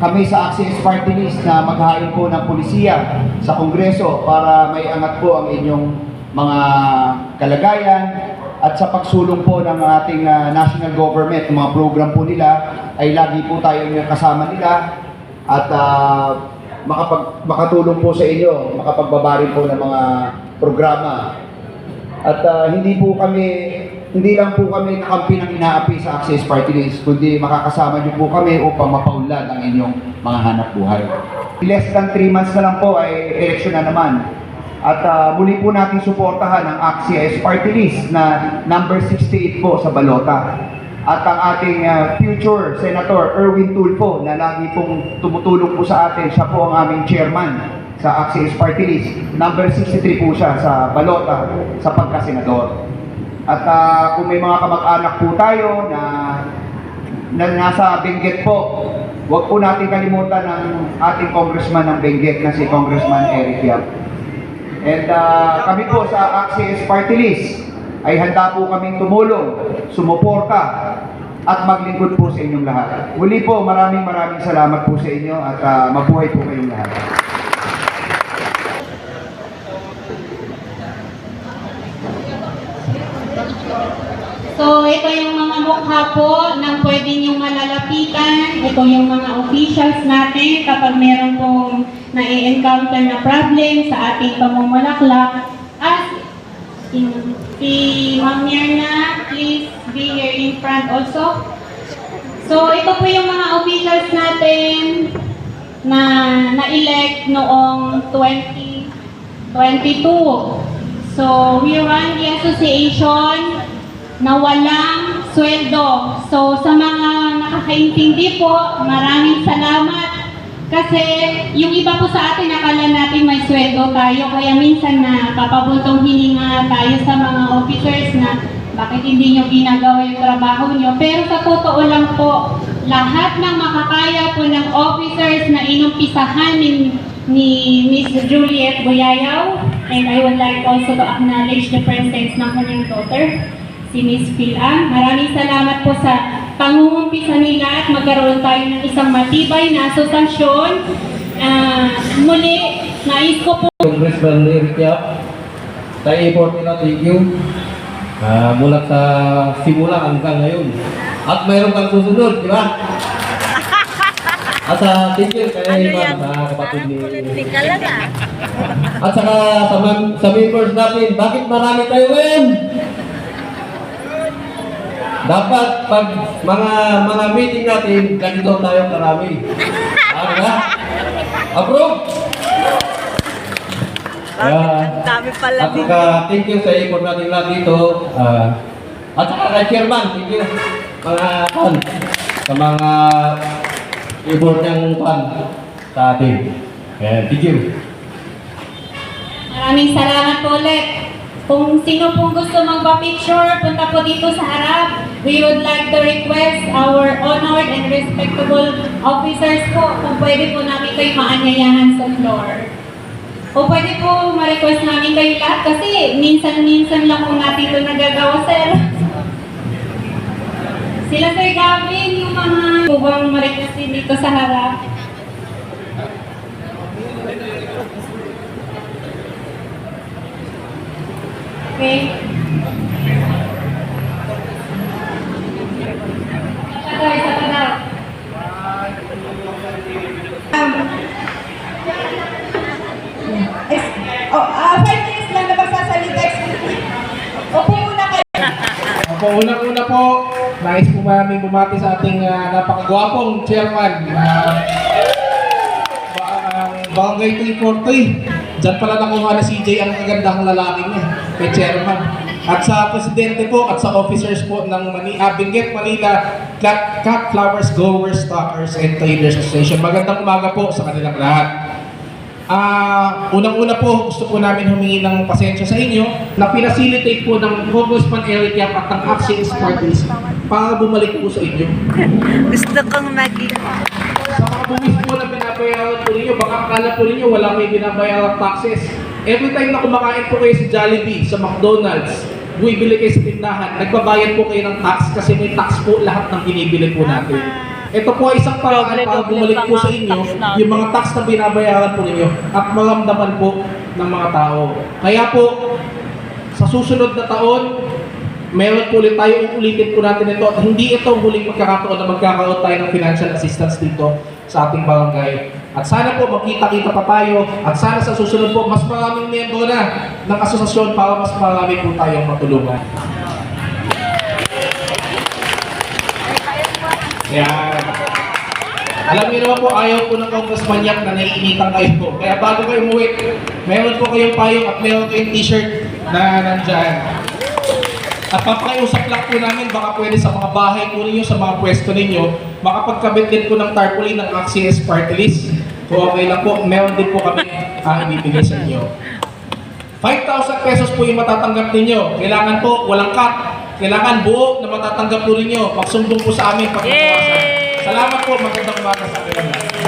kami sa Access Party List na maghahain po ng pulisiya sa Kongreso para may angat po ang inyong mga kalagayan at sa pagsulong po ng ating national government, ng mga program po nila ay lagi po tayo kasama nila at makatulong po sa inyo, makapagbaba rin po ng mga programa. At hindi lang po kami nakampi ng inaapi sa Access Party List, kundi makakasama niyo po kami upang mapaunlad ang inyong mga hanap buhay. Less than 3 months na lang po ay eleksyon na naman. At muli po natin suportahan ang Access Party List na number 68 po sa balota. At ang ating future Senator Erwin Tulfo na lagi pong tumutulong po sa atin, siya po ang aming chairman sa Access Party List. Number 63 po siya sa balota sa pagkasenador. At kung may mga kamag-anak po tayo na nasa Benguet po, huwag po natin kalimutan ng ating congressman ng Benguet na si Congressman Eric Yap. And kami po sa Access Party List ay handa po kaming tumulong, sumuporta at maglingkod po sa inyong lahat. Muli po, maraming salamat po sa inyo at mabuhay po kayong lahat. So, ito yung mga mukha po ng pwede niyong malalapitan. Ito yung mga officials natin kapag meron pong na-encounter na problem sa ating pamumulaklak. As si Ma'am Mirna, please be here in front also. So, ito po yung mga officials natin na na-elect noong 2022. So, we run the association na walang sweldo. So, sa mga nakakaintindi po, maraming salamat. Kasi yung iba po sa atin, akala natin may sweldo tayo. Kaya minsan na papabuntong hininga tayo sa mga officers na bakit hindi nyo ginagawa yung trabaho nyo. Pero sa totoo lang po, lahat ng makakaya po ng officers na inumpisahan ni Miss Juliet Boyayaw, and I would like also to acknowledge the presence ng kanyang daughter, si Miss Philan. Maraming salamat po sa pangungumpisa nila at magkaroon tayo ng isang matibay na asosasyon. Muli, nais ko po Congressman Eric Yap, sa effort nila, thank you. Mula sa simula hanggang ngayon. At mayroon kang susunod, di ba? At thank you kay Ivan, sa kapatid ni... At saka sa members natin, bakit marami tayo ngayon? Dapat pag mga meeting natin, ganito tayo karami. Diba? Approve? Dami pala at saka thank you sa effort natin lahat dito. At saka kay Chairman, thank you sa mga effort niyang sa atin. Thank you. maraming salamat po ulit. Kung sino pong gusto magpa-picture, punta po dito sa harap. We would like to request our honored and respectable officers po kung pwede po namin kayo maanyayahan sa floor. O pwede po ma-request namin kayo lahat kasi minsan-minsan lang po natin ito nagagawa, sir. Sila Sir Gavin, yung mga kubang ma-request dito sa harap. Okay. Isa pa daw. Minutes lang na magsasalita. Opo muna kayo. Opo, unang-una po, nais po namin bumati sa ating napakagwapong chairman. Barangay 343. Diyan pala nakuha na CJ ang kagandang lalaki niya, kay chairman. At sa presidente po at sa officers po ng Benguet, Manila, Cat Flowers, Growers, Stockers, and Traders Association. Magandang umaga po sa kanilang lahat. Unang-una po, gusto po namin humingi ng pasensya sa inyo na pinacilitate po ng Congressman Eric Yap at ng Access Parties para bumalik po sa inyo. Gusto kong maging... Sa mga buwis po na binabayaran po ninyo, baka akala po ninyo wala may binabayaran taxes. Every time na kumakain po kayo sa Jollibee, sa McDonald's, bumibili kayo sa tindahan, nagbabayad po kayo ng tax kasi may tax po lahat ng binibili po natin. Ito po ay isang paraan para bumalik po sa inyo yung mga tax na binabayaran po ninyo at maramdaman po ng mga tao. Kaya po, sa susunod na taon, meron po ulit tayo, uulitin po natin ito at hindi ito huling magkakataon na magkakaroon tayo ng financial assistance dito sa ating barangay. At sana po magkita-kita pa tayo at sana sa susunod po mas maraming miyembro na ng asosasyon para mas marami po tayong matulungan. Yan. Alam niyo naman po, ayaw po ng Congressman Yap na naiinitan kayo po. Kaya bago kayo umuwi, meron po kayong payong at meron kayong t-shirt na nandyan. At papakiusap lang po namin, baka pwede sa mga bahay po ninyo, sa mga pwesto ninyo, makapagkabit din po ng tarpaulin ng AXIS Party List. Kung okay lang po, meron din po kami ibibigay sa inyo. 5,000 pesos po yung matatanggap ninyo. Kailangan po, walang cut. Kailangan buo na matatanggap po ninyo. Pagsumbong po sa amin, pagkakawasan. Salamat po, magandang umaga sa akin.